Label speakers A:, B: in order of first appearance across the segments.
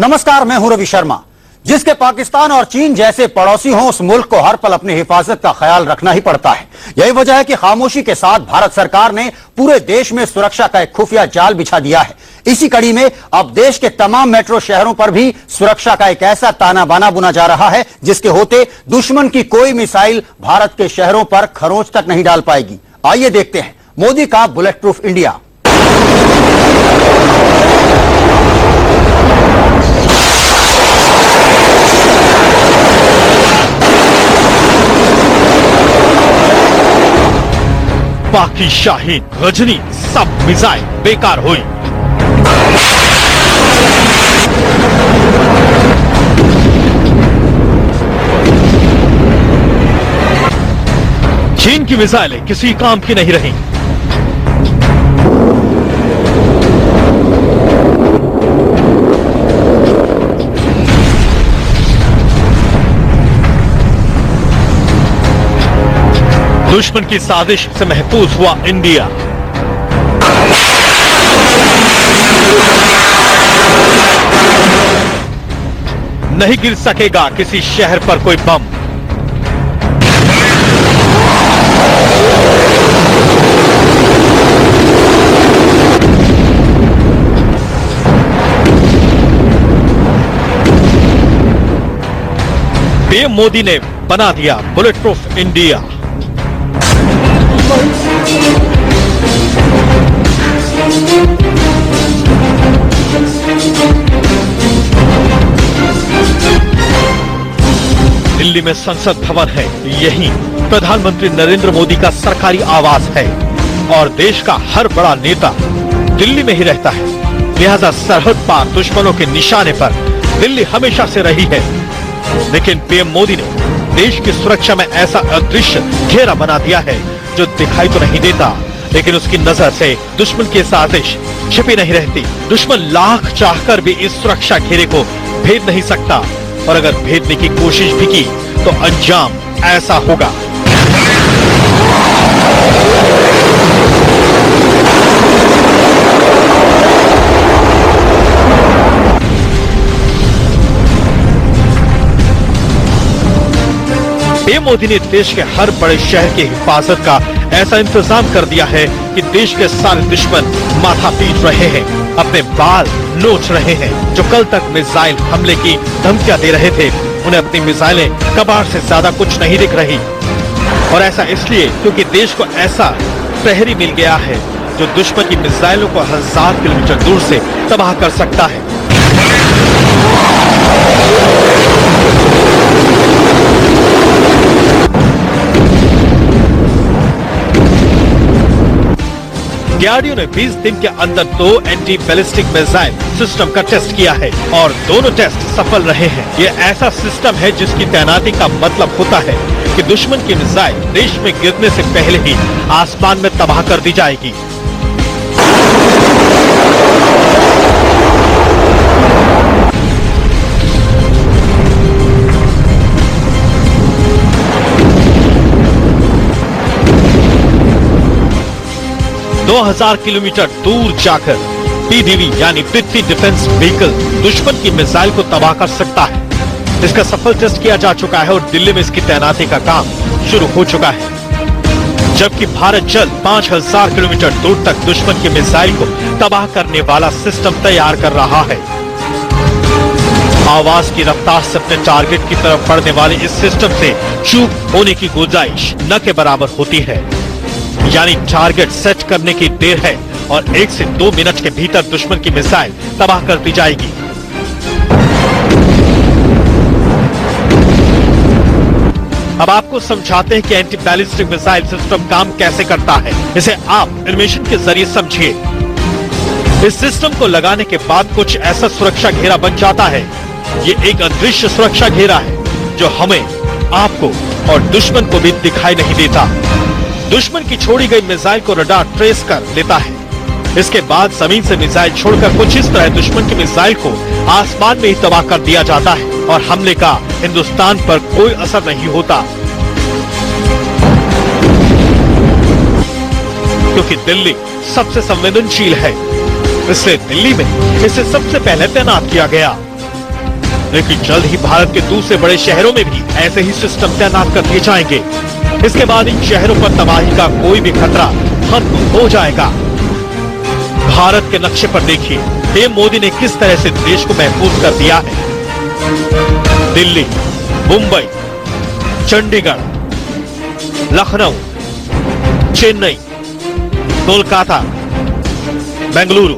A: नमस्कार, मैं हूं रवि शर्मा। जिसके पाकिस्तान और चीन जैसे पड़ोसी हों, उस मुल्क को हर पल अपनी हिफाजत का ख्याल रखना ही पड़ता है। यही वजह है कि खामोशी के साथ भारत सरकार ने पूरे देश में सुरक्षा का एक खुफिया जाल बिछा दिया है। इसी कड़ी में अब देश के तमाम मेट्रो शहरों पर भी सुरक्षा का एक ऐसा ताना बाना बुना जा रहा है जिसके होते दुश्मन की कोई मिसाइल भारत के शहरों पर खरोंच तक नहीं डाल पाएगी। आइए देखते हैं मोदी का बुलेट प्रूफ इंडिया।
B: पाकि शाहीन, रजनी, सब मिसाइल बेकार हुई। चीन की मिसाइलें किसी काम की नहीं रही। दुश्मन की साजिश से महफूज हुआ इंडिया। नहीं गिर सकेगा किसी शहर पर कोई बम। पीएम मोदी ने बना दिया बुलेट प्रूफ इंडिया। दिल्ली में संसद भवन है, यही प्रधानमंत्री नरेंद्र मोदी का सरकारी आवास है और देश का हर बड़ा नेता दिल्ली में ही रहता है। लिहाजा सरहद पार दुश्मनों के निशाने पर दिल्ली हमेशा से रही है। लेकिन पीएम मोदी ने देश की सुरक्षा में ऐसा अदृश्य घेरा बना दिया है जो दिखाई तो नहीं देता, लेकिन उसकी नजर से दुश्मन की साजिश छिपी नहीं रहती। दुश्मन लाख चाहकर भी इस सुरक्षा घेरे को भेद नहीं सकता और अगर भेदने की कोशिश भी की तो अंजाम ऐसा होगा। पीएम मोदी ने देश के हर बड़े शहर की हिफाजत का ऐसा इंतजाम कर दिया है कि देश के सारे दुश्मन माथा पीट रहे हैं, अपने बाल नोच रहे हैं। जो कल तक मिसाइल हमले की धमकियां दे रहे थे, उन्हें अपनी मिसाइलें कबाड़ से ज्यादा कुछ नहीं दिख रही। और ऐसा इसलिए क्योंकि देश को ऐसा प्रहरी मिल गया है जो दुश्मन की मिसाइलों को 1000 किलोमीटर दूर से तबाह कर सकता है। डीआरडीओ ने 20 दिन के अंदर 2 एंटी बैलिस्टिक मिसाइल सिस्टम का टेस्ट किया है और दोनों टेस्ट सफल रहे हैं। ये ऐसा सिस्टम है जिसकी तैनाती का मतलब होता है कि दुश्मन की मिसाइल देश में गिरने से पहले ही आसमान में तबाह कर दी जाएगी। दो 2000 किलोमीटर दूर जाकर पीडीवी यानी पृथ्वी डिफेंस व्हीकल दुश्मन की मिसाइल को तबाह कर सकता है। इसका सफल टेस्ट किया जा चुका है और दिल्ली में इसकी तैनाती का काम शुरू हो चुका है। जबकि भारत जल्द 5000 किलोमीटर दूर तक दुश्मन की मिसाइल को तबाह करने वाला सिस्टम तैयार कर रहा है। आवाज की रफ्तार से अपने टारगेट की तरफ बढ़ने वाले इस सिस्टम से चूक होने की गुंजाइश न के बराबर होती है। यानी टारगेट सेट करने की देर है और 1 से 2 मिनट के भीतर दुश्मन की मिसाइल तबाह कर दी जाएगी। अब आपको समझाते हैं कि एंटी बैलिस्टिक मिसाइल सिस्टम काम कैसे करता है। इसे आप एनिमेशन के जरिए समझिए। इस सिस्टम को लगाने के बाद कुछ ऐसा सुरक्षा घेरा बन जाता है। ये एक अदृश्य सुरक्षा घेरा है जो हमें, आपको और दुश्मन को भी दिखाई नहीं देता। दुश्मन की छोड़ी गई मिसाइल को रडार ट्रेस कर लेता है। इसके बाद जमीन से मिसाइल छोड़कर कुछ इस तरह दुश्मन की मिसाइल को आसमान में ही तबाह कर दिया जाता है और हमले का हिंदुस्तान पर कोई असर नहीं होता, क्योंकि दिल्ली सबसे संवेदनशील है। इसलिए दिल्ली में इसे सबसे पहले तैनात किया गया। लेकिन जल्द ही भारत के दूसरे बड़े शहरों में भी ऐसे ही सिस्टम तैनात कर दिए जाएंगे। इसके बाद इन शहरों पर तबाही का कोई भी खतरा खत्म हो जाएगा। भारत के नक्शे पर देखिए पीएम मोदी ने किस तरह से देश को महफूज कर दिया है। दिल्ली, मुंबई, चंडीगढ़, लखनऊ, चेन्नई, कोलकाता, बेंगलुरु,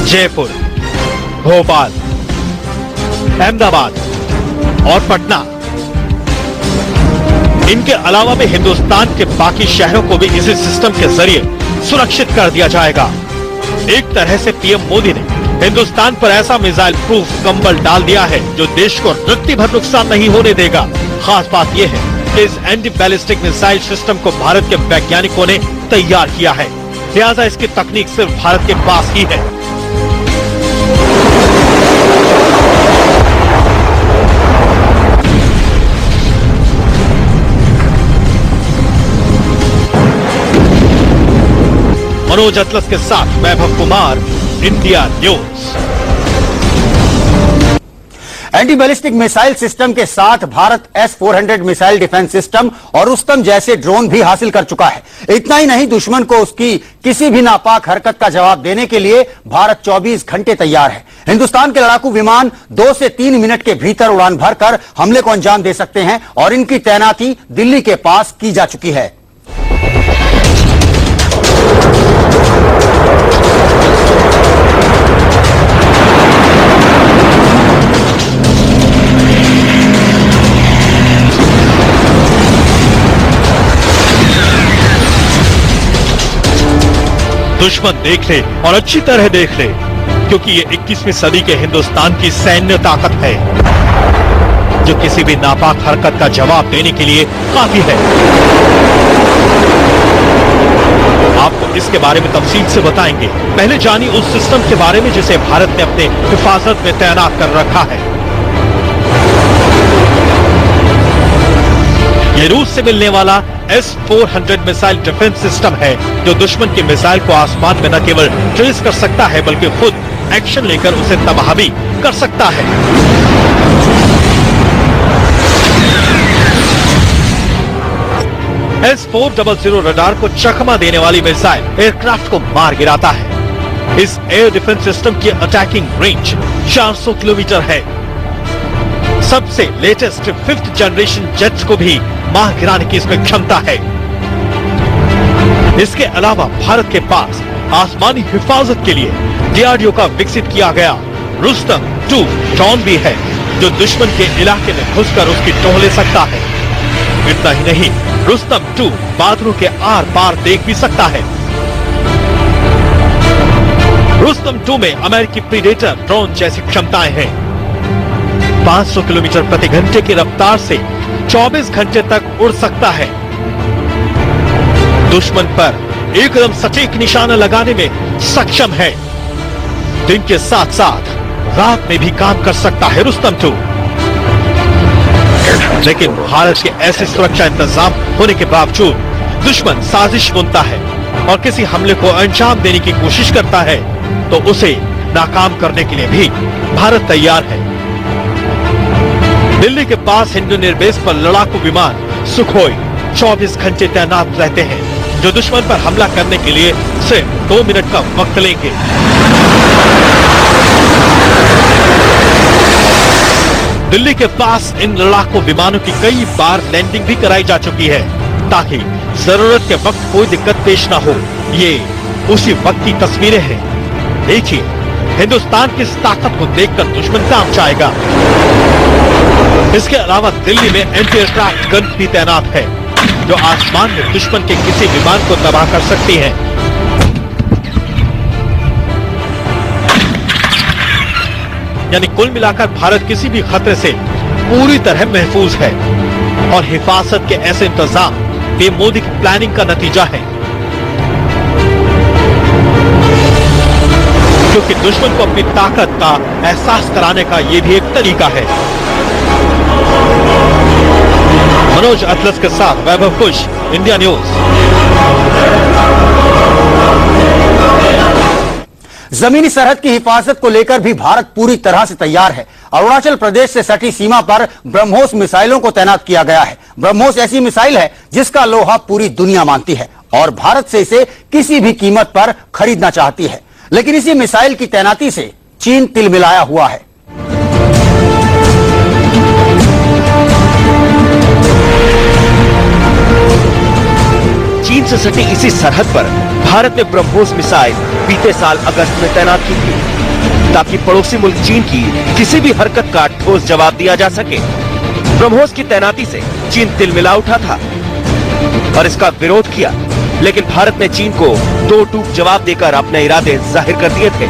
B: जयपुर, भोपाल, अहमदाबाद और पटना। इनके अलावा भी हिंदुस्तान के बाकी शहरों को भी इसी सिस्टम के जरिए सुरक्षित कर दिया जाएगा। एक तरह से पीएम मोदी ने हिंदुस्तान पर ऐसा मिसाइल प्रूफ कंबल डाल दिया है जो देश को रत्ती भर नुकसान नहीं होने देगा। खास बात यह है कि इस एंटी बैलिस्टिक मिसाइल सिस्टम को भारत के वैज्ञानिकों ने तैयार किया है, लिहाजा इसकी तकनीक सिर्फ भारत के पास ही है। मनोज अतलस के साथ Vaibhav Kumar, India News.
A: Anti ballistic missile system के साथ Bharat S-400 missile defence system और रुस्तम जैसे ड्रोन भी हासिल कर चुका है। इतना ही नहीं, दुश्मन को उसकी किसी भी नापाक हरकत का जवाब देने के लिए भारत 24 घंटे तैयार है। हिंदुस्तान के लड़ाकू विमान 2 से 3 मिनट के भीतर उड़ान भरकर हमले को अंजाम दे सकते हैं और इनकी तैनाती दिल्ली के पास की जा चुकी है।
B: दुश्मन देख ले और अच्छी तरह देख ले, क्योंकि ये 21वीं सदी के हिंदुस्तान की सैन्य ताकत है जो किसी भी नापाक हरकत का जवाब देने के लिए काफी है। आपको इसके बारे में तफसील से बताएंगे। पहले जानिए उस सिस्टम के बारे में जिसे भारत ने अपने हिफाजत में तैनात कर रखा है। ये रूस से मिलने वाला S-400 मिसाइल डिफेंस सिस्टम है जो दुश्मन की मिसाइल को आसमान में न केवल ट्रेस कर सकता है बल्कि खुद एक्शन लेकर उसे तबाह भी कर सकता है। S-400 रडार को चकमा देने वाली मिसाइल एयरक्राफ्ट को मार गिराता है। इस एयर डिफेंस सिस्टम की अटैकिंग रेंज 400 किलोमीटर है। सबसे लेटेस्ट 5th जनरेशन जेट्स को भी मार गिराने की इसमें क्षमता है। इसके अलावा भारत के पास आसमानी हिफाजत के लिए DRDO का विकसित किया गया रुस्तम 2 ड्रोन भी है जो दुश्मन के इलाके में घुसकर उसकी टोह ले सकता है। इतना ही नहीं, रुस्तम 2 बादलों के आर पार देख भी सकता है। रुस्तम 2 में अमेरिकी प्रीडेटर ड्रोन जैसी क्षमताएं हैं। 500 किलोमीटर प्रति घंटे की रफ्तार से 24 घंटे तक उड़ सकता है। दुश्मन पर एकदम सटीक निशाना लगाने में सक्षम है। दिन के साथ साथ रात में भी काम कर सकता है रुस्तम 2। लेकिन भारत के ऐसे सुरक्षा इंतजाम होने के बावजूद दुश्मन साजिश बुनता है और किसी हमले को अंजाम देने की कोशिश करता है तो उसे नाकाम करने के लिए भी भारत तैयार है। दिल्ली के पास हिंदू एयरबेस पर लड़ाकू विमान सुखोई 24 घंटे तैनात रहते हैं जो दुश्मन पर हमला करने के लिए सिर्फ 2 मिनट का वक्त लेंगे। दिल्ली के पास इन लड़ाकू विमानों की कई बार लैंडिंग भी कराई जा चुकी है ताकि जरूरत के वक्त कोई दिक्कत पेश ना हो। ये उसी वक्त की तस्वीरें हैं। देखिए, हिंदुस्तान की इस ताकत को देखकर दुश्मन कांप जाएगा। इसके अलावा दिल्ली में एंटी एयरक्राफ्ट गन भी तैनात है जो आसमान में दुश्मन के किसी विमान को तबाह कर सकती है। यानी कुल मिलाकर भारत किसी भी खतरे से पूरी तरह महफूज है और हिफाजत के ऐसे इंतजाम पीएम मोदी की प्लानिंग का नतीजा है, क्योंकि दुश्मन को अपनी ताकत का एहसास कराने का यह भी एक तरीका है। मनोज अतलस के साथ वैभव खुश, इंडिया न्यूज।
A: जमीनी सरहद की हिफाजत को लेकर भी भारत पूरी तरह से तैयार है। अरुणाचल प्रदेश से सटी सीमा पर ब्रह्मोस मिसाइलों को तैनात किया गया है। ब्रह्मोस ऐसी मिसाइल है जिसका लोहा पूरी दुनिया मानती है और भारत से इसे किसी भी कीमत पर खरीदना चाहती है। लेकिन इसी मिसाइल की तैनाती से चीन तिलमिलाया हुआ है।
C: चीन से सटी इसी सरहद पर भारत ने ब्रह्मोस मिसाइल बीते साल अगस्त में तैनात की थी ताकि पड़ोसी मुल्क चीन की किसी भी हरकत का ठोस जवाब दिया जा सके। ब्रह्मोस की तैनाती से चीन तिलमिला उठा था और इसका विरोध किया, लेकिन भारत ने चीन को दो टूक जवाब देकर अपने इरादे जाहिर कर दिए थे।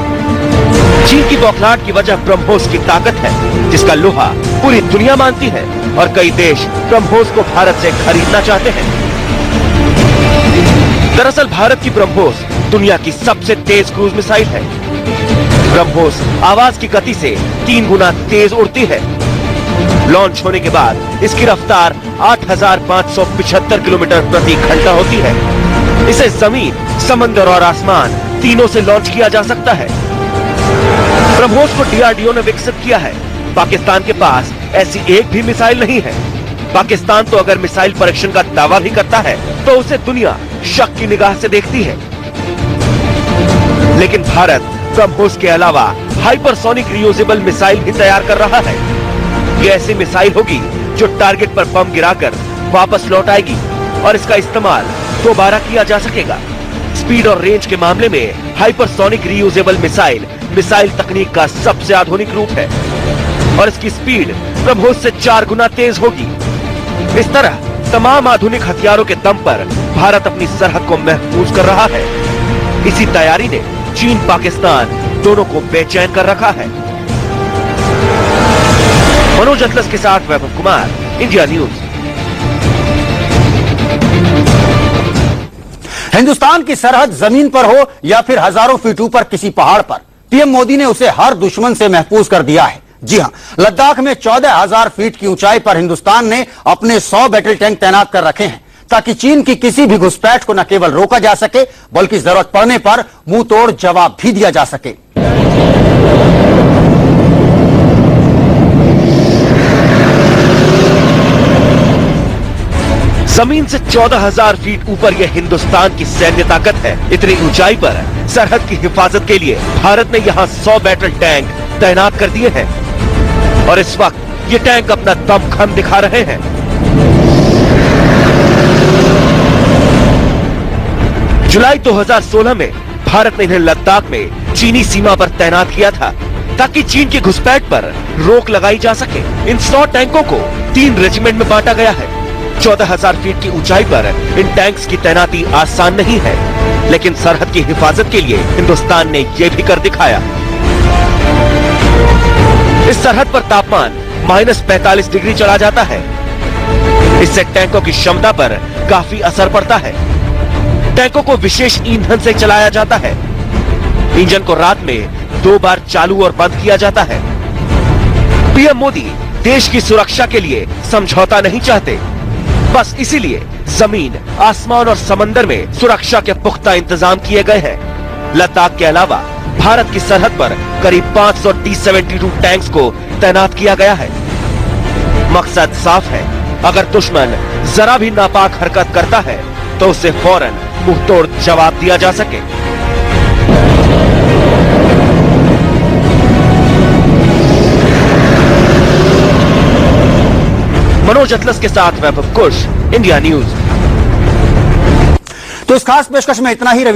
C: चीन की बौखलाहट की वजह ब्रह्मोस की ताकत है, जिसका लोहा पूरी दुनिया मानती है और कई देश ब्रह्मोस को भारत से खरीदना चाहते हैं। दरअसल भारत की ब्रह्मोस दुनिया की सबसे तेज क्रूज मिसाइल है। ब्रह्मोस आवाज की गति से 3 गुना तेज उड़ती है। लॉन्च होने के बाद इसकी रफ्तार 8,575 किलोमीटर प्रति घंटा होती है। इसे जमीन, समंदर और आसमान तीनों से लॉन्च किया जा सकता है। ब्रह्मोस को डीआरडीओ ने विकसित किया है। पाकिस्तान के पास ऐसी एक भी मिसाइल नहीं है। पाकिस्तान तो अगर मिसाइल परीक्षण का दावा भी करता है तो उसे दुनिया शक की निगाह से देखती है। लेकिन भारत ब्रह्मोस के अलावा हाइपरसोनिक रियूजेबल मिसाइल भी तैयार कर रहा है। ये ऐसी मिसाइल होगी जो टारगेट पर बम गिराकर वापस लौट आएगी और इसका इस्तेमाल दोबारा किया जा सकेगा। स्पीड और रेंज के मामले में हाइपरसोनिक रियूजेबल मिसाइल तकनीक का सबसे आधुनिक रूप है और इसकी स्पीड ब्रह्मोस से 4 गुना तेज होगी। इस तरह तमाम आधुनिक हथियारों के दम पर भारत अपनी सरहद को महफूज कर रहा है। इसी तैयारी ने चीन, पाकिस्तान दोनों को बेचैन कर रखा है। मनोज अतलस के साथ वैभव कुमार, इंडिया न्यूज।
A: हिंदुस्तान की सरहद जमीन पर हो या फिर हजारों फीट ऊपर किसी पहाड़ पर, पीएम मोदी ने उसे हर दुश्मन से महफूज कर दिया है। जी हां, लद्दाख में 14,000 फीट की ऊंचाई पर हिंदुस्तान ने अपने 100 बैटल टैंक तैनात कर रखे हैं ताकि चीन की किसी भी घुसपैठ को न केवल रोका जा सके बल्कि जरूरत पड़ने पर मुंह तोड़ जवाब भी दिया जा सके।
C: जमीन से 14,000 फीट ऊपर यह हिंदुस्तान की सैन्य ताकत है। इतनी ऊंचाई पर सरहद की हिफाजत के लिए भारत ने यहाँ 100 बैटल टैंक तैनात कर दिए हैं और इस वक्त ये टैंक अपना दमखम दिखा रहे हैं। जुलाई 2016 में भारत ने इन्हें लद्दाख में चीनी सीमा पर तैनात किया था ताकि चीन की घुसपैठ पर रोक लगाई जा सके। इन 100 टैंकों को 3 रेजिमेंट में बांटा गया है। 14,000 फीट की ऊंचाई पर इन टैंक्स की तैनाती आसान नहीं है, लेकिन सरहद की हिफाजत के लिए हिंदुस्तान ने ये भी कर दिखाया। इस सरहद पर तापमान -45 डिग्री चला जाता है। इससे टैंकों की क्षमता पर काफी असर पड़ता है। टैंकों को विशेष ईंधन से चलाया जाता है। इंजन को रात में 2 बार चालू और बंद किया जाता है। पीएम मोदी देश की सुरक्षा के लिए समझौता नहीं चाहते। बस इसीलिए जमीन, आसमान और समंदर में सुरक्षा के पुख्ता इंतजाम किए गए हैं। लद्दाख के अलावा भारत की सरहद पर करीब 500 T-72 टैंक्स को तैनात किया गया है। मकसद साफ है, अगर दुश्मन जरा भी नापाक हरकत करता है तो उसे फौरन मुंहतोड़ जवाब दिया जा सके। मनोज अतलस के साथ वैभव कुश, इंडिया न्यूज।
A: तो इस खास पेशकश में इतना ही। रवि